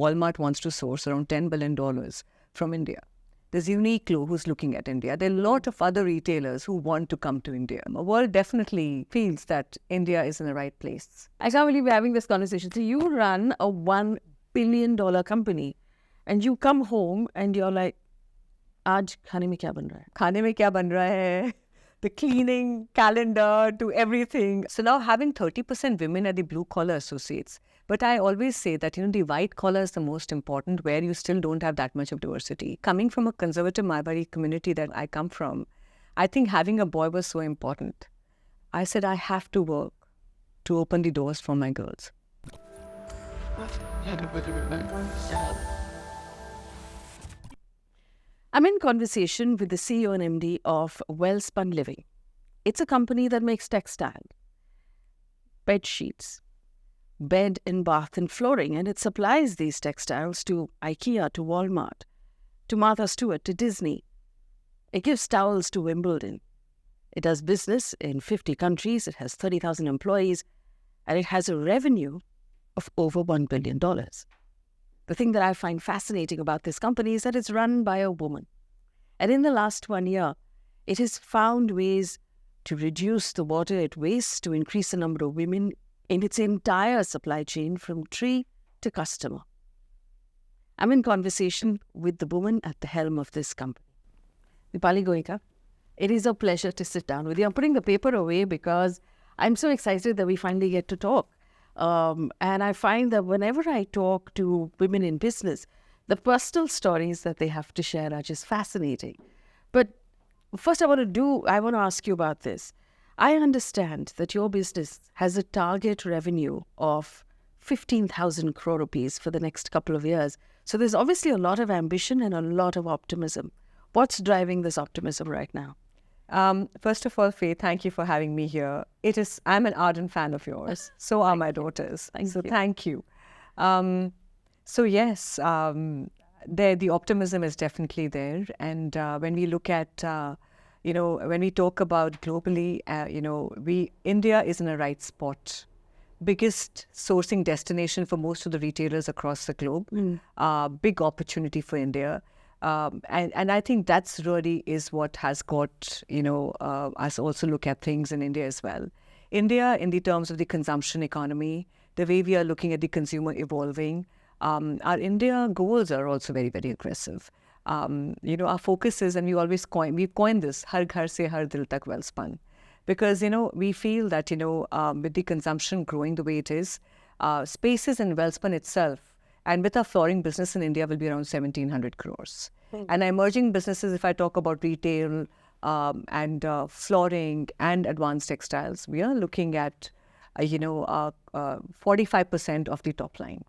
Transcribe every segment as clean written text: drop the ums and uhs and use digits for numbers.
Walmart wants to source around $10 billion from India. There's Uniqlo who's looking at India. There are a lot of other retailers who want to come to India. The world definitely feels that India is in the right place. I can't believe we're having this conversation. So you run a $1 billion company and you come home and you're like, Aaj khane mein kya ban raha hai? Khane mein kya ban raha hai? The cleaning, calendar, to everything. So now having 30% women at the blue collar associates. But I always say that, the white collar is the most important, where you still don't have that much of diversity. Coming from a conservative Marwari community that I come from, I think having a boy was so important. I said, I have to work to open the doors for my girls. I'm in conversation with the CEO and MD of Welspun Living. It's a company that makes textiles, bed sheets, bed and bath and flooring, and it supplies these textiles to Ikea, to Walmart, to Martha Stewart, to Disney. It gives towels to Wimbledon. It does business in 50 countries. It has 30,000 employees, and it has a revenue of over $1 billion. The thing that I find fascinating about this company is that it's run by a woman. And in the last 1 year, it has found ways to reduce the water it wastes, to increase the number of women in its entire supply chain from tree to customer. I'm in conversation with the woman at the helm of this company. Dipali Goenka, it is a pleasure to sit down with you. I'm putting the paper away because I'm so excited that we finally get to talk. And I find that whenever I talk to women in business, the personal stories that they have to share are just fascinating. But first I want to ask you about this. I understand that your business has a target revenue of 15,000 crore rupees for the next couple of years. So there's obviously a lot of ambition and a lot of optimism. What's driving this optimism right now? First of all, Faye, thank you for having me here. I'm an ardent fan of yours. So are my daughters. Thank you. So yes, the optimism is definitely there. And when we look at, when we talk about globally, India is in a right spot. Biggest sourcing destination for most of the retailers across the globe. Big opportunity for India. And I think that's really is what has got, us also look at things in India as well. India, in the terms of the consumption economy, the way we are looking at the consumer evolving, our India goals are also very, very aggressive. Our focus is, and we've coined this, Har Ghar Se Har Dil Tak Welspun. Because, we feel that, with the consumption growing the way it is, spaces in Welspun itself, and with our flooring business in India will be around 1,700 crores. And emerging businesses, if I talk about retail and flooring and advanced textiles, we are looking at, 45% of the top line.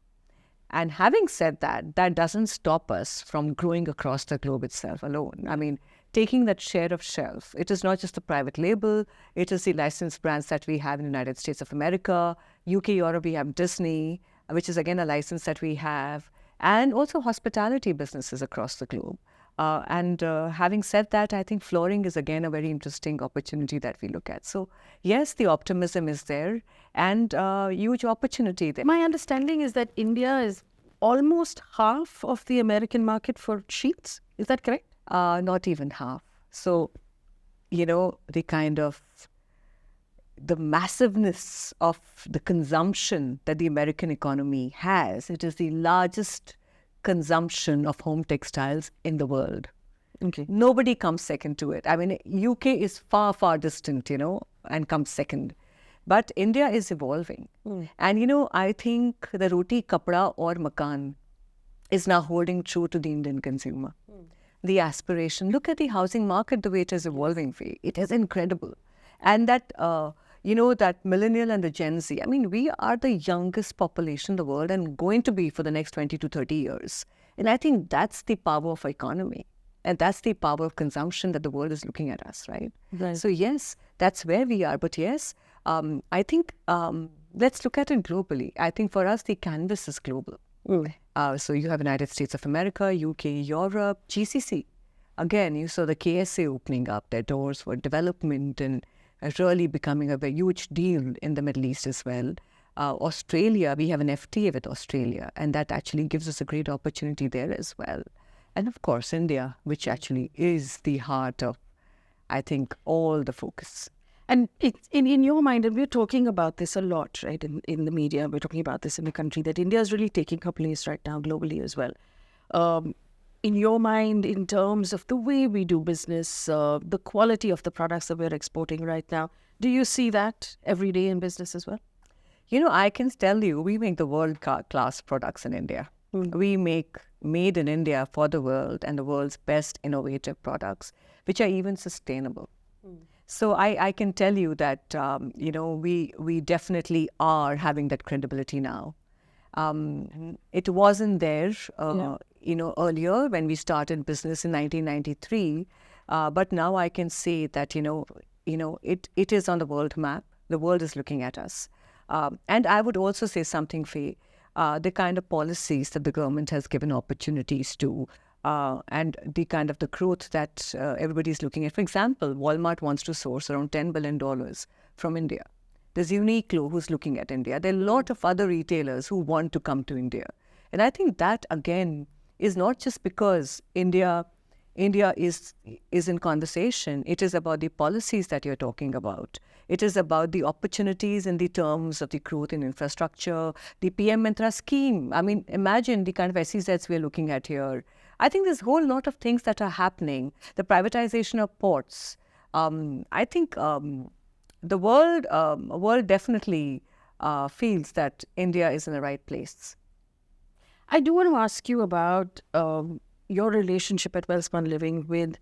And having said that, that doesn't stop us from growing across the globe itself alone. I mean, taking that share of shelf, it is not just the private label, it is the licensed brands that we have in the United States of America, UK, Europe, we have Disney, which is again a license that we have, and also hospitality businesses across the globe. Having said that, I think flooring is again a very interesting opportunity that we look at. So yes, the optimism is there and huge opportunity there. My understanding is that India is almost half of the American market for sheets. Is that correct? Not even half. So, the massiveness of the consumption that the American economy has, it is the largest consumption of home textiles in the world. Okay. Nobody comes second to it. I mean, UK is far, far distant, and comes second. But India is evolving. And, I think the roti, kapda or makan is now holding true to the Indian consumer. The aspiration. Look at the housing market, the way it is evolving. It is incredible. And that, that millennial and the Gen Z, I mean, we are the youngest population in the world and going to be for the next 20 to 30 years. And I think that's the power of economy. And that's the power of consumption that the world is looking at us, right? So yes, that's where we are. But yes, I think let's look at it globally. I think for us, the canvas is global. So you have United States of America, UK, Europe, GCC. Again, you saw the KSA opening up their doors for development and really becoming a very huge deal in the Middle East as well. Australia, we have an FTA with Australia, and that actually gives us a great opportunity there as well. And of course, India, which actually is the heart of, I think, all the focus. And it's in your mind, and we're talking about this a lot, right? In the media, we're talking about this in the country, that India is really taking her place right now globally as well. In your mind, in terms of the way we do business, the quality of the products that we're exporting right now, do you see that every day in business as well? I can tell you, we make the world-class products in India. We make made in India for the world and the world's best innovative products, which are even sustainable. So I can tell you that, we definitely are having that credibility now. It wasn't there, earlier when we started business in 1993. But now I can say that, it is on the world map. The world is looking at us. And I would also say something, Faye, the kind of policies that the government has given opportunities to, and the kind of the growth that everybody is looking at. For example, Walmart wants to source around $10 billion from India. There's Uniqlo who's looking at India. There are a lot of other retailers who want to come to India. And I think that, again, is not just because India is in conversation. It is about the policies that you're talking about. It is about the opportunities in the terms of the growth in infrastructure, the PM Mantra scheme. I mean, imagine the kind of SEZs we're looking at here. I think there's a whole lot of things that are happening. The privatization of ports. I think the world definitely feels that India is in the right place. I do want to ask you about your relationship at Welspun Living with,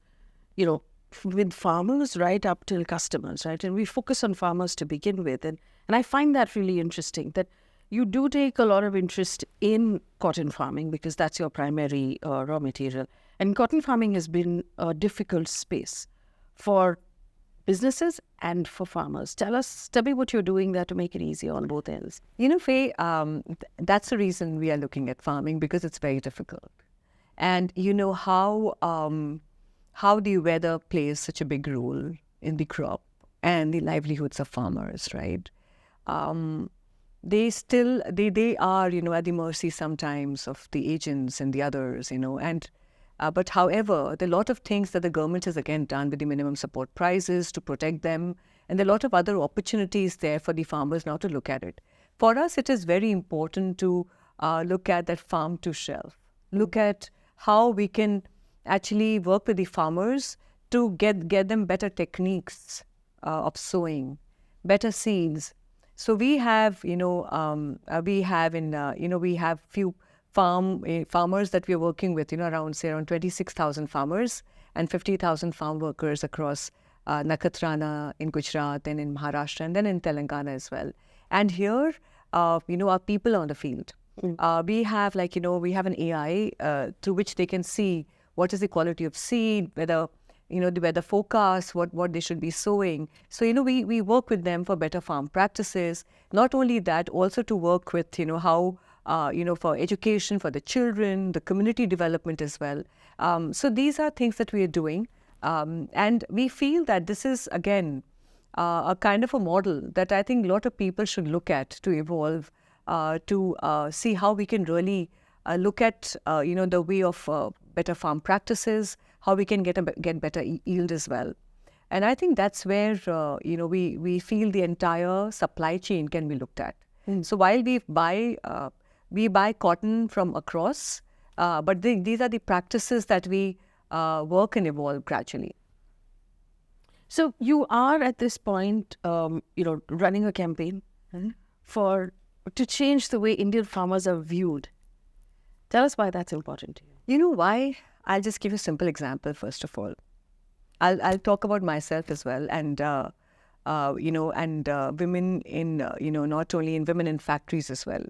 with farmers right up till customers, right? And we focus on farmers to begin with. And I find that really interesting, that you do take a lot of interest in cotton farming because that's your primary raw material. And cotton farming has been a difficult space for businesses and for farmers. Tell me what you're doing there to make it easier on both ends. Faye, that's the reason we are looking at farming, because it's very difficult. And how the weather plays such a big role in the crop and the livelihoods of farmers, right? They are, at the mercy sometimes of the agents and the others, but however, there are a lot of things that the government has again done with the minimum support prices to protect them. And there are a lot of other opportunities there for the farmers now to look at it. For us, it is very important to look at that farm to shelf, look at how we can actually work with the farmers to get them better techniques of sowing, better seeds. So we have, we have few farmers that we are working with, around 26,000 farmers and 50,000 farm workers across Nakatrana in Gujarat and in Maharashtra and then in Telangana as well. And here, our people on the field. We have we have an AI through which they can see what is the quality of seed, whether, the weather forecast, what they should be sowing. So, we work with them for better farm practices. Not only that, also to work with, how, for education for the children, the community development as well. So these are things that we are doing. And we feel that this is, again, a kind of a model that I think a lot of people should look at to evolve, to see how we can really look at, the way of better farm practices, how we can get better yield as well. And I think that's where, we feel the entire supply chain can be looked at. So while we buy cotton from across, but these are the practices that we work and evolve gradually. So you are at this point, running a campaign to change the way Indian farmers are viewed. Tell us why that's important to you. You know why? I'll just give you a simple example, first of all. I'll talk about myself as well, and women in, not only in women in factories as well.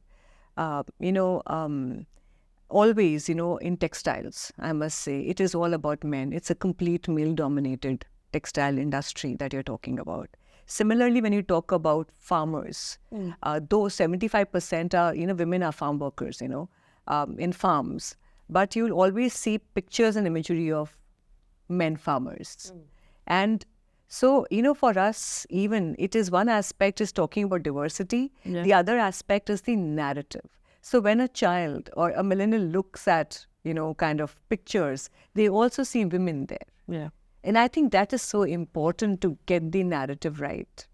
Always, in textiles, I must say, it is all about men. It's a complete male-dominated textile industry that you're talking about. Similarly, when you talk about farmers, though 75% are, women are farm workers, in farms, but you'll always see pictures and imagery of men farmers. And So, for us, even it is one aspect is talking about diversity. Yeah. The other aspect is the narrative. So when a child or a millennial looks at, kind of pictures, they also see women there. Yeah. And I think that is so important to get the narrative right.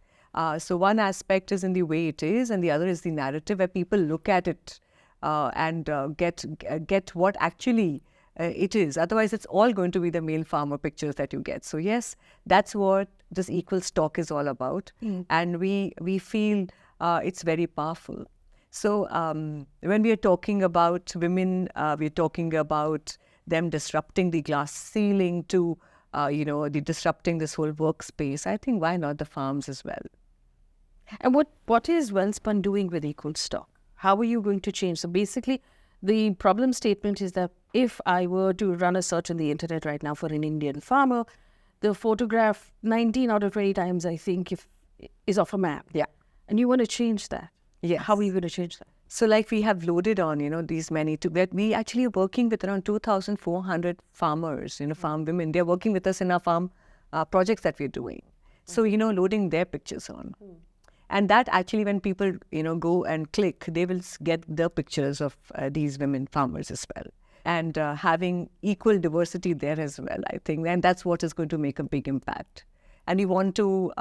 So one aspect is in the way it is, and the other is the narrative where people look at it and get what actually it is. Otherwise, it's all going to be the male farmer pictures that you get. So yes, that's what this Equalstock is all about, and we feel it's very powerful. So when we are talking about women, we're talking about them disrupting the glass ceiling to the disrupting this whole workspace. I think why not the farms as well? And what is Welspun doing with Equalstock? How are you going to change? So basically, the problem statement is that if I were to run a search on the internet right now for an Indian farmer, the photograph 19 out of 20 times, I think, is of a man. Yeah. And you want to change that. Yes. How are you going to change that? So like we have loaded on, these many, we actually are working with around 2,400 farmers, farm women. They're working with us in our farm projects that we're doing. So, loading their pictures on. And that actually, when people, go and click, they will get the pictures of these women farmers as well. And having equal diversity there as well, I think. And that's what is going to make a big impact. And we want to,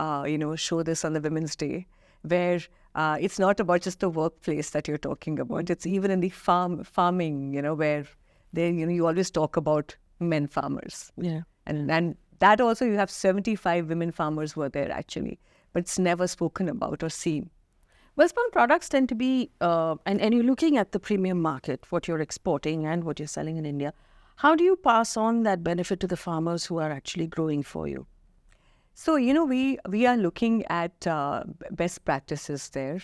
show this on the Women's Day, where it's not about just the workplace that you're talking about. It's even in the farming, where they, you always talk about men farmers. Yeah. And that also, you have 75 women farmers who are there actually, but it's never spoken about or seen. Welspun products tend to be, and you're looking at the premium market, what you're exporting and what you're selling in India. How do you pass on that benefit to the farmers who are actually growing for you? So, we are looking at best practices there.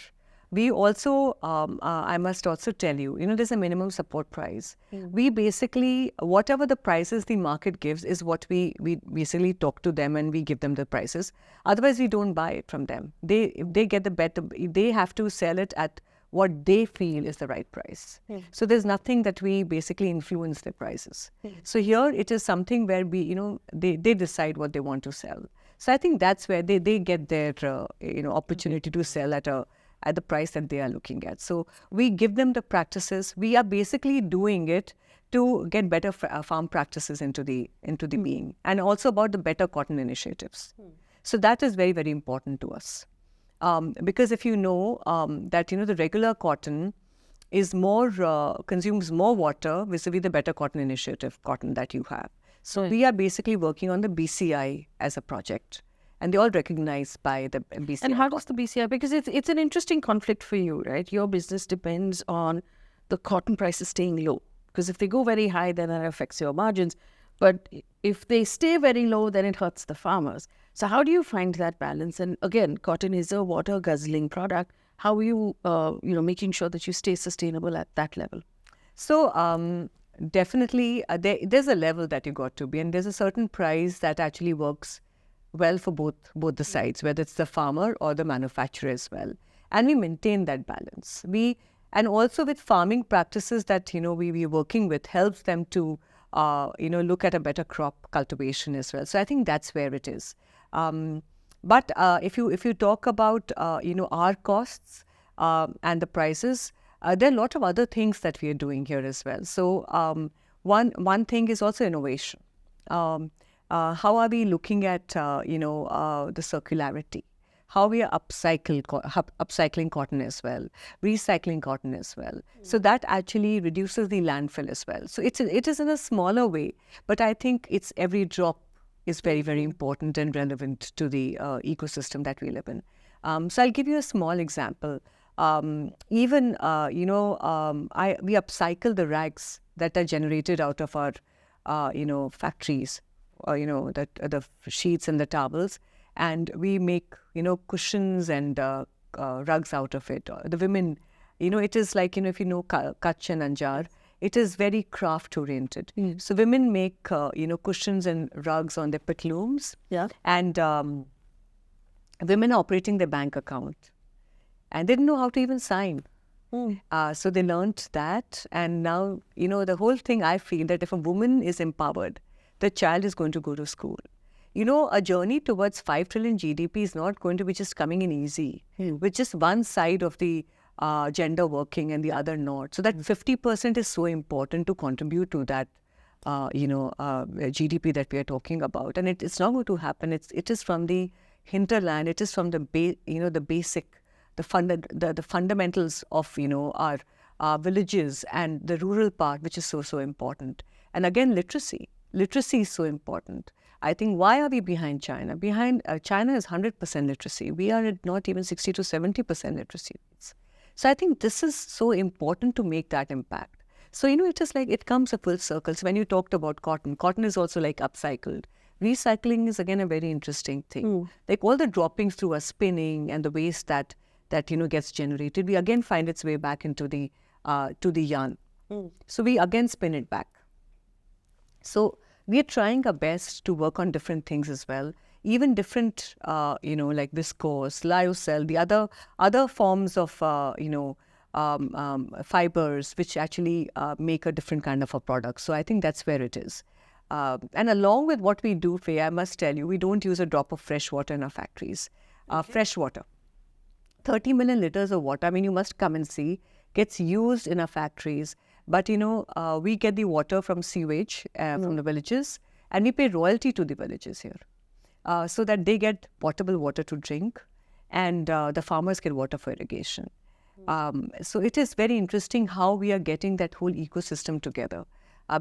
We also, I must also tell you, there's a minimum support price. We basically, whatever the prices the market gives is what we basically talk to them and we give them the prices. Otherwise, we don't buy it from them. They get the better, they have to sell it at what they feel is the right price. So there's nothing that we basically influence their prices. So here it is something where we, they decide what they want to sell. So I think that's where they get their, opportunity to sell at the price that they are looking at. So we give them the practices. We are basically doing it to get better farm practices into the being, and also about the better cotton initiatives. So that is very, very important to us. Because if you know that, the regular cotton is more, consumes more water vis-a-vis the better cotton initiative cotton that you have. So we are basically working on the BCI as a project. And they're all recognized by the BCI. And how does the BCI, because it's an interesting conflict for you, right? Your business depends on the cotton prices staying low. Because if they go very high, then that affects your margins. But if they stay very low, then it hurts the farmers. So how do you find that balance? And again, cotton is a water guzzling product. How are you, making sure that you stay sustainable at that level? So definitely, there's a level that you got to be, and there's a certain price that actually works well for both the sides, whether it's the farmer or the manufacturer as well. And we maintain that balance. And also with farming practices that, we're working with helps them to, look at a better crop cultivation as well. So I think that's where it is. But if you talk about, our costs and the prices, there are a lot of other things that we are doing here as well. So one thing is also innovation. How are we looking at, the circularity? How we are upcycling cotton as well, recycling cotton as well. So that actually reduces the landfill as well. So it is in a smaller way, but I think it's every drop is very, very important and relevant to the ecosystem that we live in. So I'll give you a small example. We upcycle the rags that are generated out of our, factories, or, the sheets and the towels, and we make, cushions and rugs out of it. The women, it is like, if you know Kutch and Anjar, it is very craft oriented. So women make, cushions and rugs on their petlooms. Yeah. And women are operating their bank account. And they didn't know how to even sign. So they learned that. And now, the whole thing, I feel that if a woman is empowered, the child is going to go to school. a journey towards 5 trillion GDP is not going to be just coming in easy with just one side of the gender working and the other not. So that 50% is so important to contribute to that, GDP that we are talking about. And it's not going to happen. It is from the hinterland. It is from the basic, the fundamentals of our villages and the rural part, which is so important. And again, literacy is so important. I think, why are we behind China? China is 100% literacy. We are at not even 60 to 70% literacy rates. So I think this is so important to make that impact. So, it is like it comes a full circle. So when you talked about cotton is also like upcycled. Recycling is again a very interesting thing. Like all the droppings through a spinning and the waste that gets generated, we again find its way back into the yarn. So we again spin it back. So we are trying our best to work on different things as well. Even different, like viscose, lyocell, the other forms of, fibers, which actually make a different kind of a product. So I think that's where it is. And along with what we do, Faye, I must tell you, we don't use a drop of fresh water in our factories. Fresh water. 30 million liters of water, I mean, you must come and see, gets used in our factories. But, we get the water from sewage from the villages, and we pay royalty to the villages here so that they get potable water to drink, and the farmers get water for irrigation. So it is very interesting how we are getting that whole ecosystem together.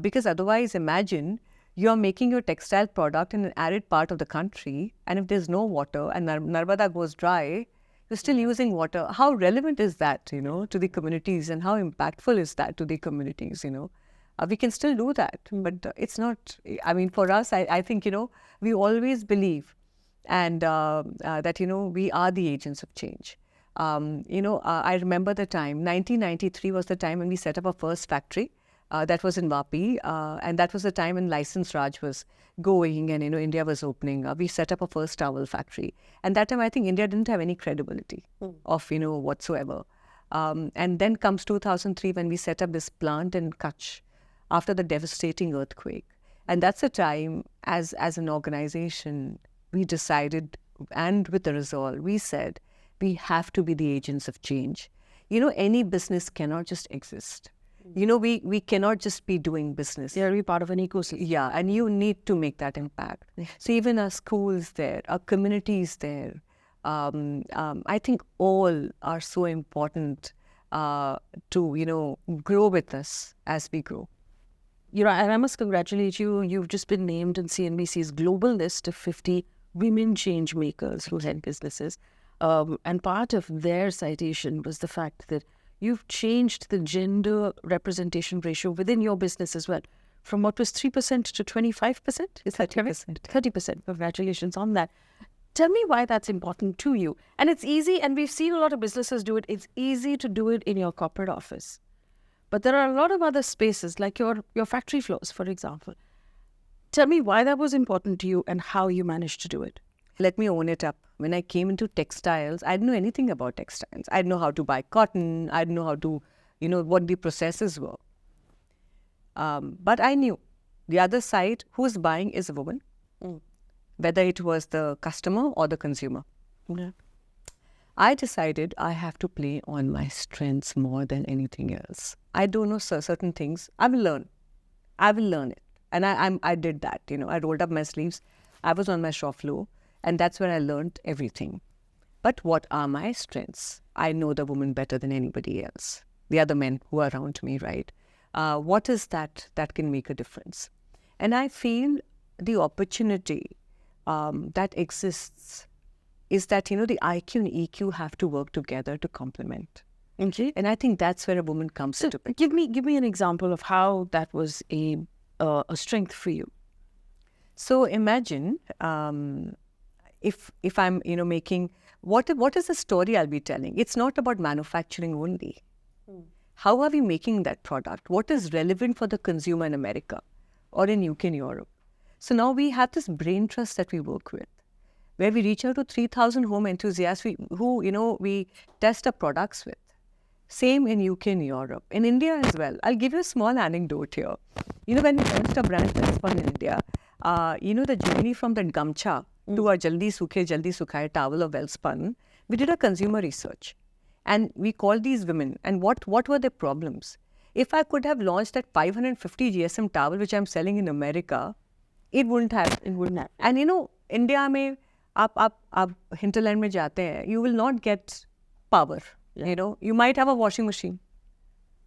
Because otherwise, imagine you're making your textile product in an arid part of the country, and if there's no water and Narmada goes dry, you're still using water. How relevant is that, to the communities, and how impactful is that to the communities, We can still do that, but it's not, I mean, for us, I think, we always believe and that, we are the agents of change. I remember the time, 1993 was the time when we set up our first factory. That was in Vapi, and that was the time when license Raj was going and, India was opening. We set up a first towel factory. And that time, I think India didn't have any credibility of, whatsoever. And then comes 2003 when we set up this plant in Kutch after the devastating earthquake. And that's a time, as an organization, we decided, and with the resolve, we said, we have to be the agents of change. Any business cannot just exist. We cannot just be doing business. You have to be part of an ecosystem. Yeah, and you need to make that impact. So even our schools there, our communities there, I think all are so important to, grow with us as we grow. And I must congratulate you. You've just been named in CNBC's global list of 50 women change makers who head businesses. And part of their citation was the fact that you've changed the gender representation ratio within your business as well, from what was 3% to 25%? Is that correct? 30%. Congratulations on that. Tell me why that's important to you. And it's easy, and we've seen a lot of businesses do it. It's easy to do it in your corporate office. But there are a lot of other spaces, like your factory floors, for example. Tell me why that was important to you and how you managed to do it. Let me own it up. When I came into textiles, I didn't know anything about textiles. I didn't know how to buy cotton. I didn't know how to, what the processes were. But I knew the other side, who's buying is a woman, whether it was the customer or the consumer. Yeah. I decided I have to play on my strengths more than anything else. I don't know certain things. I will learn. it. And I did that. I rolled up my sleeves. I was on my shop floor. And that's where I learned everything. But what are my strengths? I know the woman better than anybody else. The other men who are around me, right? What is that can make a difference? And I feel the opportunity that exists is that, the IQ and EQ have to work together to complement. Okay. And I think that's where a woman comes into it. Give me an example of how that was a strength for you. So imagine if I'm, making, what is the story I'll be telling? It's not about manufacturing only. How are we making that product? What is relevant for the consumer in America or in UK and Europe? So now we have this brain trust that we work with, where we reach out to 3,000 home enthusiasts who we test our products with. Same in UK and Europe. In India as well. I'll give you a small anecdote here. When we launched a brand Welspun in India, the journey from that gamcha to our jaldi sukhaye towel of Welspun, we did a consumer research. And we called these women, and what were their problems? If I could have launched that 550 GSM towel, which I'm selling in America, it wouldn't have. And India mein, aap hinterland mein jaate hai, you will not get power. Yeah. You might have a washing machine.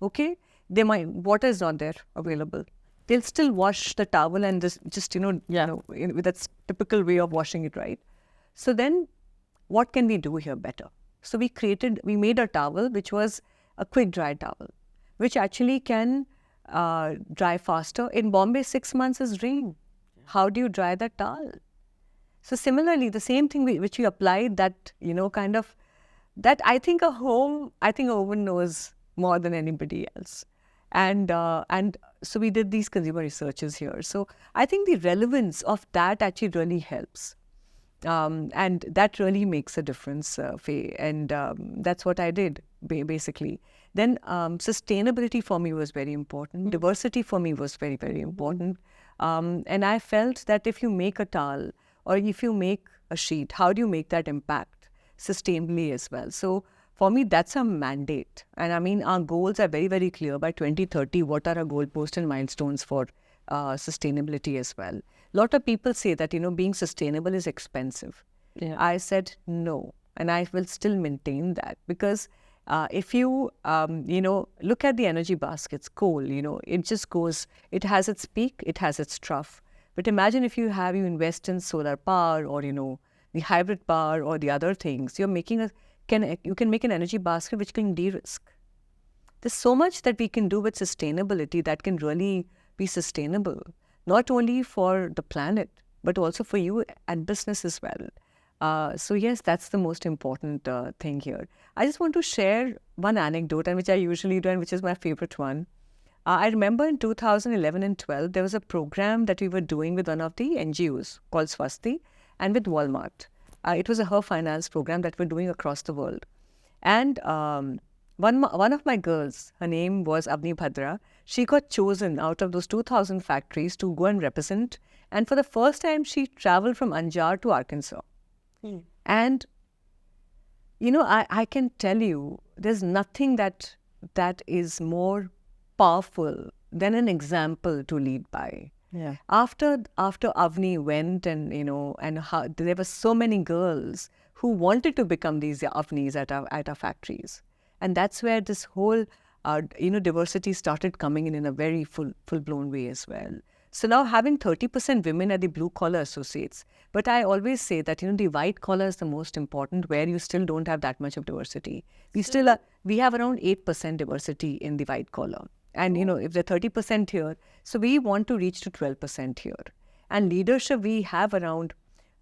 Okay? Water is not there available. They'll still wash the towel and with that typical way of washing it, right? So then, what can we do here better? So we made a towel which was a quick dry towel, which actually can dry faster. In Bombay, 6 months is rain. How do you dry that towel? So similarly, the same thing which we applied, that that I think a woman knows more than anybody else. And so we did these consumer researches here. So I think the relevance of that actually really helps. And that really makes a difference, Faye. And that's what I did, basically. Then sustainability for me was very important. Diversity for me was very, very important. And I felt that if you make a towel or if you make a sheet, how do you make that impact sustainably as well? So for me, that's a mandate. And I mean, our goals are very, very clear. By 2030, what are our goalposts and milestones for sustainability as well? A lot of people say that, being sustainable is expensive. Yeah. I said no. And I will still maintain that, because if you, look at the energy baskets, coal, it just goes, it has its peak, it has its trough. But imagine if you invest in solar power or, the hybrid power or the other things, you're making you can make an energy basket which can de-risk. There's so much that we can do with sustainability that can really be sustainable, not only for the planet, but also for you and business as well. So yes, that's the most important thing here. I just want to share one anecdote, and which I usually do, and which is my favorite one. I remember in 2011 and 12, there was a program that we were doing with one of the NGOs called Swasti and with Walmart. It was a Her Finance program that we're doing across the world. And one of my girls, her name was Avni Bhadra, she got chosen out of those 2,000 factories to go and represent. And for the first time, she traveled from Anjar to Arkansas. And, I can tell you, there's nothing that is more powerful than an example to lead by. Yeah. After Avni went, and there were so many girls who wanted to become these Avnis at our factories, and that's where this whole diversity started coming in a very full-blown way as well. So now having 30% women at the blue collar associates, but I always say that the white collar is the most important, where you still don't have that much of diversity. We have around 8% diversity in the white collar. And, if they're 30% here, so we want to reach to 12% here. And leadership, we have around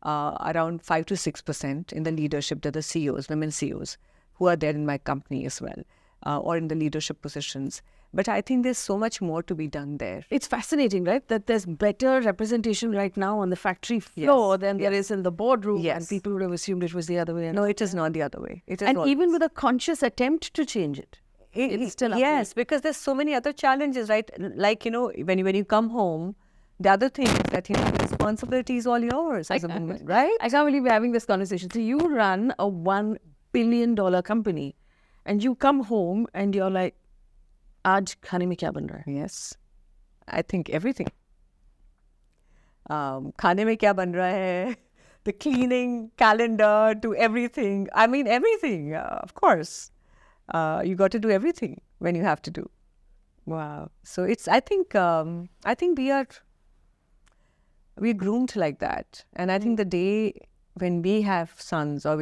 5 to 6% in the leadership. They're the CEOs, women CEOs, who are there in my company as well, or in the leadership positions. But I think there's so much more to be done there. It's fascinating, right? That there's better representation right now on the factory floor than there is in the boardroom. Yes. And people would have assumed it was the other way. No, it is not the other way. It is and even with a conscious attempt to change it. It's still yes, because there's so many other challenges, right? Like, when you come home, the other thing is that, the responsibility is all yours as a woman, right? I can't believe we're having this conversation. So you run a $1 billion company, and you come home and you're like, Aaj khane mein kya ban raha hai? Yes. I think everything. Khane mein kya ban raha hai? The cleaning calendar to everything. I mean, everything, of course. You got to do everything when you have to do. Wow. So I think we're groomed like that. And I think the day when we have sons, or,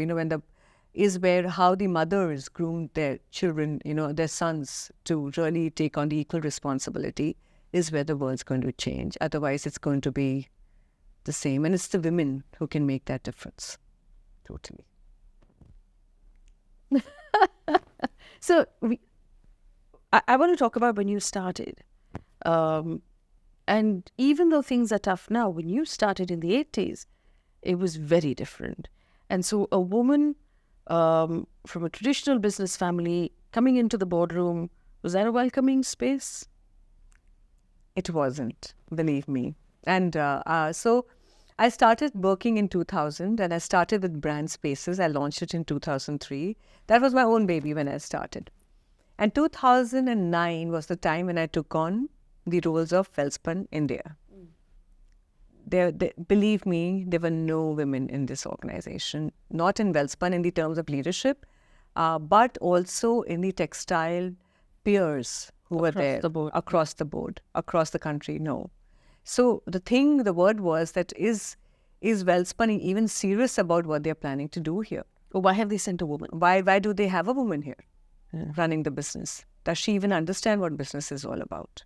how the mothers groom their children, their sons, to really take on the equal responsibility, is where the world's going to change. Otherwise, it's going to be the same. And it's the women who can make that difference. Totally. So I want to talk about when you started. And even though things are tough now, when you started in the 80s, it was very different. And so a woman from a traditional business family coming into the boardroom, was that a welcoming space? It wasn't, believe me. And so I started working in 2000, and I started with Brand Spaces. I launched it in 2003. That was my own baby when I started. And 2009 was the time when I took on the roles of Welspun India. Believe me, there were no women in this organization, not in Welspun in the terms of leadership, but also in the textile peers who were there across the board, across the country. No. So the word was that is Welspun even serious about what they're planning to do here? Or why have they sent a woman? Why do they have a woman here running the business? Does she even understand what business is all about?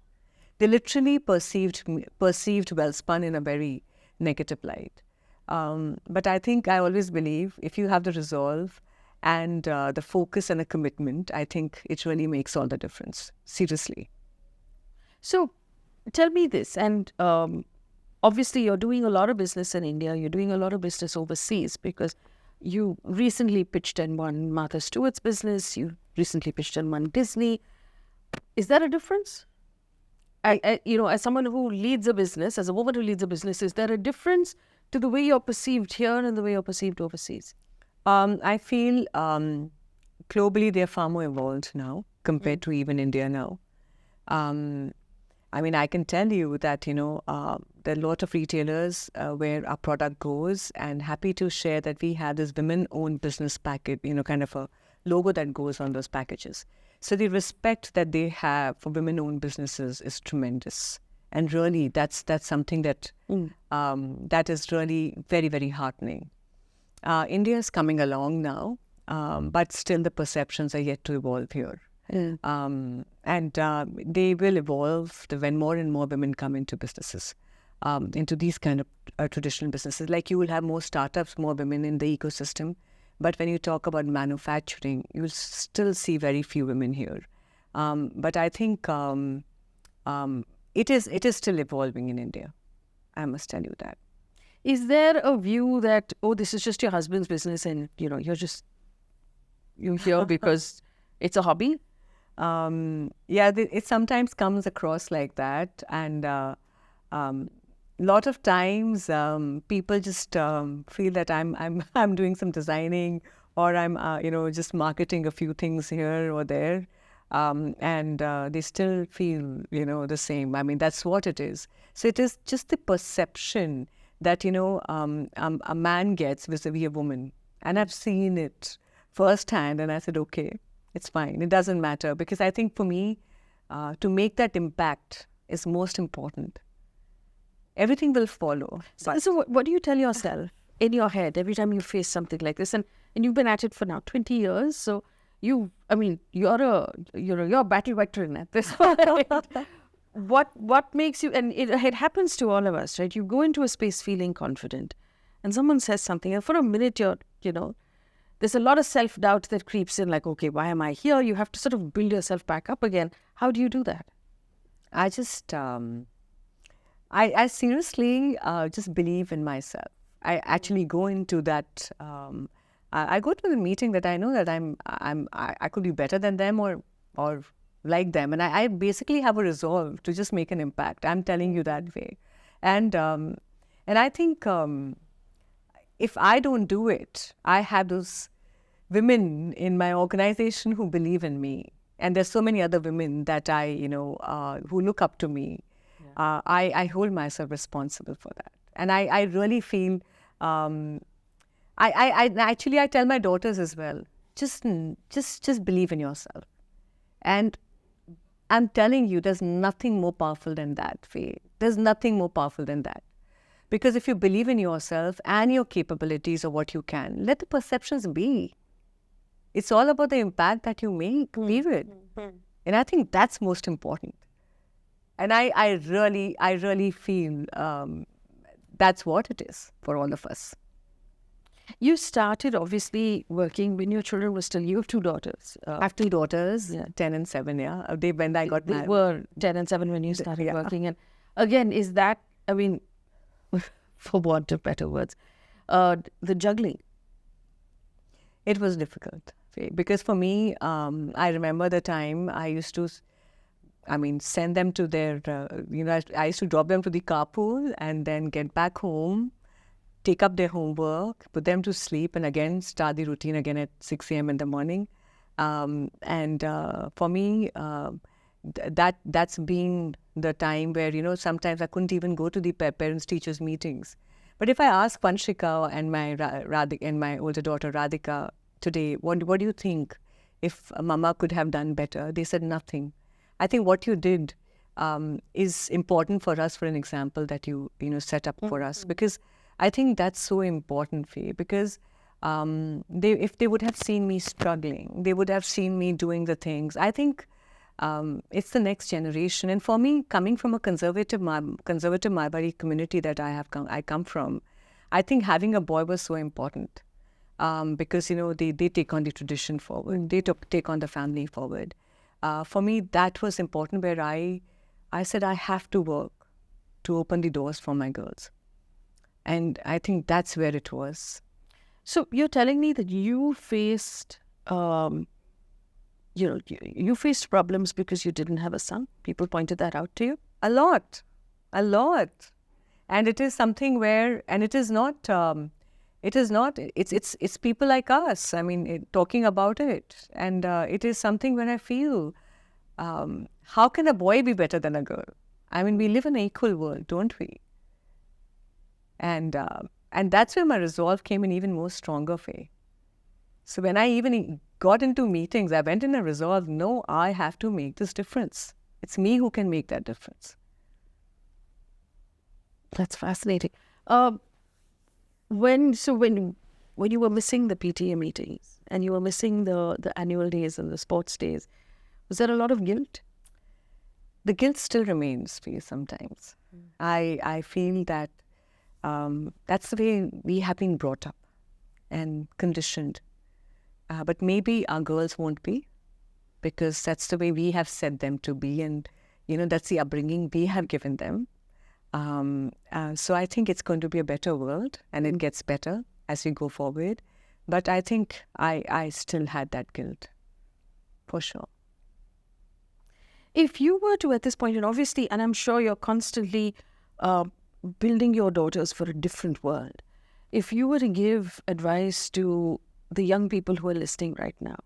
They literally perceived Welspun in a very negative light. But I think I always believe if you have the resolve and the focus and the commitment, I think it really makes all the difference. Seriously. So tell me this, and obviously you're doing a lot of business in India, you're doing a lot of business overseas, because you recently pitched and won Martha Stewart's business, you recently pitched and won Disney. Is there a difference? As someone who leads a business, as a woman who leads a business, is there a difference to the way you're perceived here and the way you're perceived overseas? I feel globally they're far more evolved now compared to even India now. I mean, I can tell you that, there are a lot of retailers where our product goes, and happy to share that we have this women-owned business package, kind of a logo that goes on those packages. So the respect that they have for women-owned businesses is tremendous. And really, that's something that that is really very, very heartening. India is coming along now, but still the perceptions are yet to evolve here. And they will evolve when more and more women come into businesses, into these kind of traditional businesses. Like you will have more startups, more women in the ecosystem. But when you talk about manufacturing, you'll still see very few women here. But I think it is still evolving in India. I must tell you that. Is there a view that, this is just your husband's business and, you're here because it's a hobby? It sometimes comes across like that. And lot of times people just feel that I'm doing some designing, or I'm just marketing a few things here or there, and they still feel the same. I mean, that's what it is. So it is just the perception that a man gets vis-a-vis a woman, and I've seen it firsthand, and I said, okay, it's fine. It doesn't matter, because I think for me, to make that impact is most important. Everything will follow. So what do you tell yourself in your head every time you face something like this? And you've been at it for now 20 years. So you're a battle veteran at this point. What makes you, and it happens to all of us, right? You go into a space feeling confident, and someone says something, and for a minute there's a lot of self-doubt that creeps in, like, okay, why am I here? You have to sort of build yourself back up again. How do you do that? I just... I seriously just believe in myself. I actually go into that. I go to the meeting that I know that I could be better than them or like them, and I basically have a resolve to just make an impact. I'm telling you that way, and I think if I don't do it, I have those women in my organization who believe in me, and there's so many other women that who look up to me. I hold myself responsible for that, and I really feel. I tell my daughters as well. Just believe in yourself, and I'm telling you, there's nothing more powerful than that, Faye. There's nothing more powerful than that, because if you believe in yourself and your capabilities or what you can, let the perceptions be. It's all about the impact that you make. Period. And I think that's most important. And I really feel that's what it is for all of us. You started obviously working when your children were still. You have two daughters. I have two daughters, 10 and 7. Yeah, when I got married. They were 10 and 7 when you started working. And again, is that, I mean, for want of better words, the juggling? It was difficult, because for me, I remember the time I used to send them to their, I used to drop them to the carpool and then get back home, take up their homework, put them to sleep, and again start the routine again at 6 a.m. in the morning. For me, that's been the time where, sometimes I couldn't even go to the parents-teachers meetings. But if I ask Vanshika and my older daughter Radhika today, what do you think if Mama could have done better? They said nothing. I think what you did is important for us, for an example that you set up for us, because I think that's so important, Faye, because if they would have seen me struggling, they would have seen me doing the things. I think it's the next generation. And for me, coming from a conservative Marwari community that I come from, I think having a boy was so important because, they take on the tradition forward. They take on the family forward. For me, that was important, where I said I have to work to open the doors for my girls. And I think that's where it was. So you're telling me that you faced, you faced problems because you didn't have a son? People pointed that out to you? A lot. And it is something where, and it's people like us, talking about it. And it is something where I feel, how can a boy be better than a girl? We live in an equal world, don't we? And that's where my resolve came in even more stronger, Faye. So when I even got into meetings, I went in a resolve, no, I have to make this difference. It's me who can make that difference. That's fascinating. When you were missing the PTA meetings and you were missing the annual days and the sports days, was there a lot of guilt? The guilt still remains, Faye, sometimes. I feel that that's the way we have been brought up and conditioned. But maybe our girls won't be, because that's the way we have set them to be, and that's the upbringing we have given them. So I think it's going to be a better world, and it gets better as we go forward. But I think I still had that guilt, for sure. If you were to, at this point, and obviously, and I'm sure you're constantly building your daughters for a different world, if you were to give advice to the young people who are listening right now,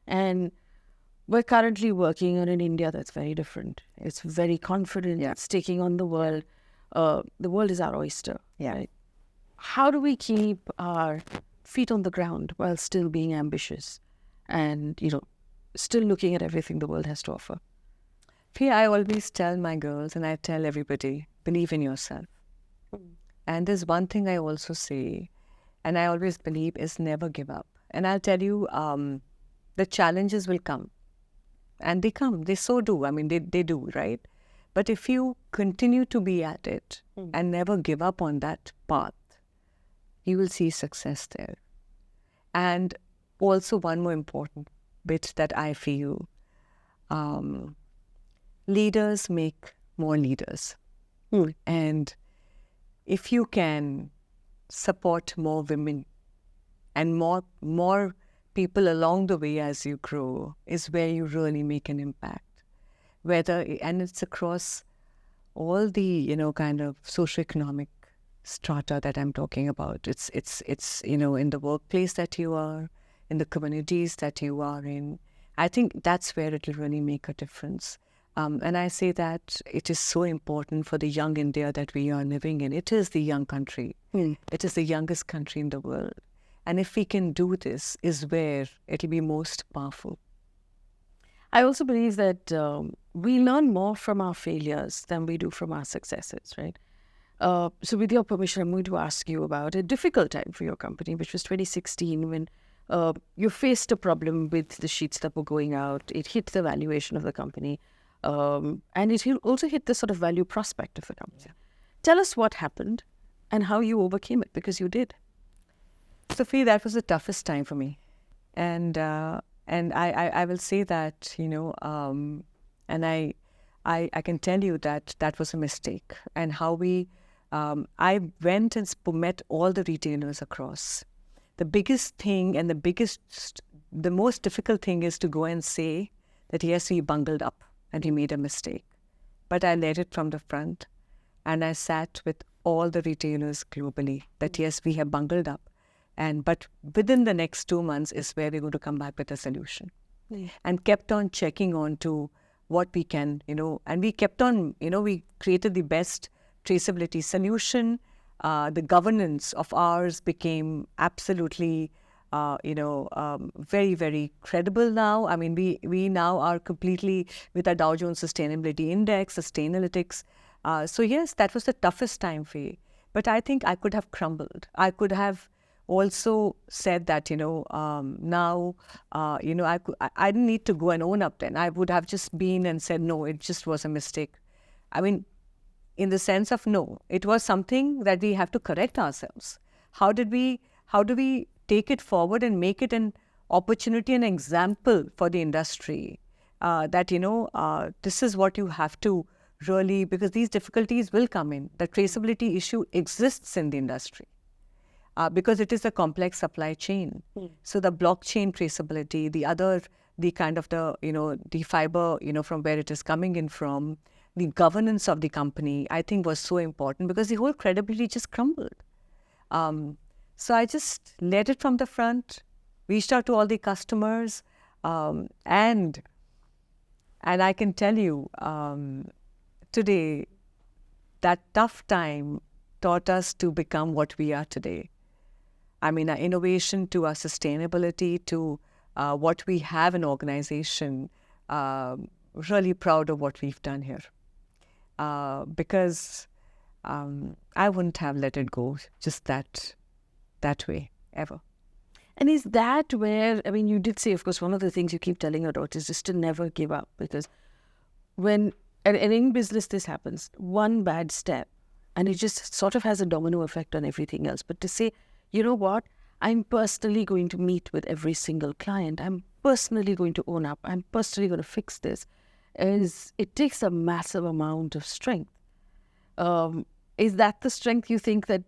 and we're currently working on an India that's very different. It's very confident. It's taking on the world. The world is our oyster. Yeah. Right? How do we keep our feet on the ground while still being ambitious and, still looking at everything the world has to offer? Faye, I always tell my girls, and I tell everybody, believe in yourself. And there's one thing I also say, and I always believe, is never give up. And I'll tell you, the challenges will come. And they come. They so do. They do, right? But if you continue to be at it and never give up on that path, you will see success there. And also one more important bit that I feel, leaders make more leaders. And if you can support more women and more people along the way as you grow, is where you really make an impact. And it's across all the, kind of socioeconomic strata that I'm talking about. It's in the workplace that you are, in the communities that you are in. I think that's where it will really make a difference. And I say that it is so important for the young India that we are living in. It is the young country. It is the youngest country in the world. And if we can do this, is where it will be most powerful. I also believe that we learn more from our failures than we do from our successes, right? So with your permission, I'm going to ask you about a difficult time for your company, which was 2016, when you faced a problem with the sheets that were going out. It hit the valuation of the company. And it also hit the sort of value prospect of the company. Yeah. Tell us what happened and how you overcame it, because you did. Sophie, that was the toughest time for me. And I will say that, and I can tell you that was a mistake. And how I went and met all the retailers across. The biggest thing and the most difficult thing is to go and say that, yes, we bungled up and we made a mistake. But I led it from the front, and I sat with all the retailers globally that yes, we have bungled up, but within the next 2 months is where we're going to come back with a solution. And kept on checking on to what we can, and we kept on, we created the best traceability solution. The governance of ours became absolutely, very, very credible now. I mean, we now are completely with our Dow Jones Sustainability Index, Sustainalytics. So yes, that was the toughest time for me. But I think I could have crumbled. I could have also said that, now, I didn't need to go and own up then. I would have just been and said, no, it just was a mistake. I mean, in the sense of no, it was something that we have to correct ourselves. How do we take it forward and make it an opportunity, an example for the industry that, this is what you have to really, because these difficulties will come in. The traceability issue exists in the industry. Because it is a complex supply chain. So the blockchain traceability, the kind of the fiber, from where it is coming in from, the governance of the company, I think was so important because the whole credibility just crumbled. So I just led it from the front, reached out to all the customers, and I can tell you, today, that tough time taught us to become what we are today. I mean, our innovation to our sustainability to what we have in organization, really proud of what we've done here. Because I wouldn't have let it go just that way, ever. And is that where, I mean, you did say, of course, one of the things you keep telling your daughters is to never give up. Because when, and in business this happens, one bad step, and it just sort of has a domino effect on everything else. But to say, you know what, I'm personally going to meet with every single client. I'm personally going to own up. I'm personally going to fix this. It takes a massive amount of strength. Is that the strength you think that,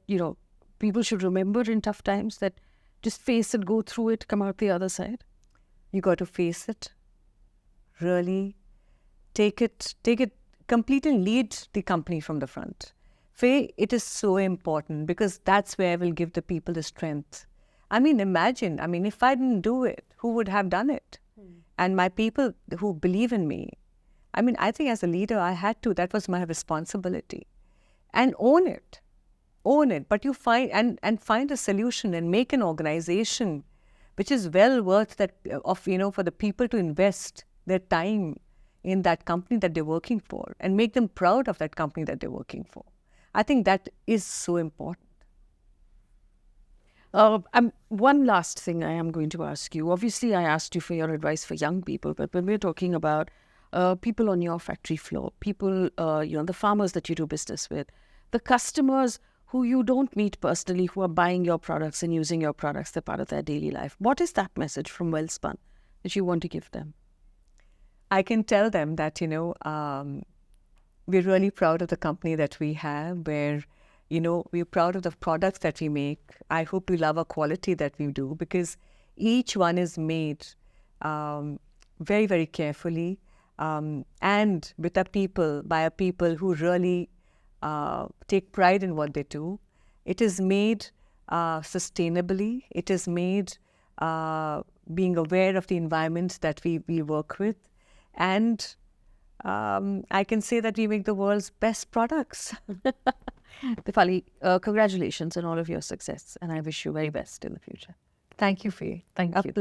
people should remember in tough times, that just face it, go through it, come out the other side? You got to face it, really take it, completely lead the company from the front. Faye, it is so important because that's where we'll give the people the strength. I mean, imagine, if I didn't do it, who would have done it? And my people who believe in me. I think as a leader, I had to, that was my responsibility. And own it, but you find, and find a solution and make an organization which is well worth that, for the people to invest their time in that company that they're working for and make them proud of that company that they're working for. I think that is so important. One last thing I am going to ask you. Obviously, I asked you for your advice for young people, but when we're talking about people on your factory floor, people, the farmers that you do business with, the customers who you don't meet personally, who are buying your products and using your products, they're part of their daily life. What is that message from Welspun that you want to give them? I can tell them that, we're really proud of the company that we have, where, we're proud of the products that we make. I hope you love our quality that we do, because each one is made very, very carefully and with our people, by our people who really take pride in what they do. It is made sustainably. It is made being aware of the environment that we work with. And I can say that we make the world's best products. Dipali, congratulations on all of your success, and I wish you very best in the future. Thank you, Faye. Thank you.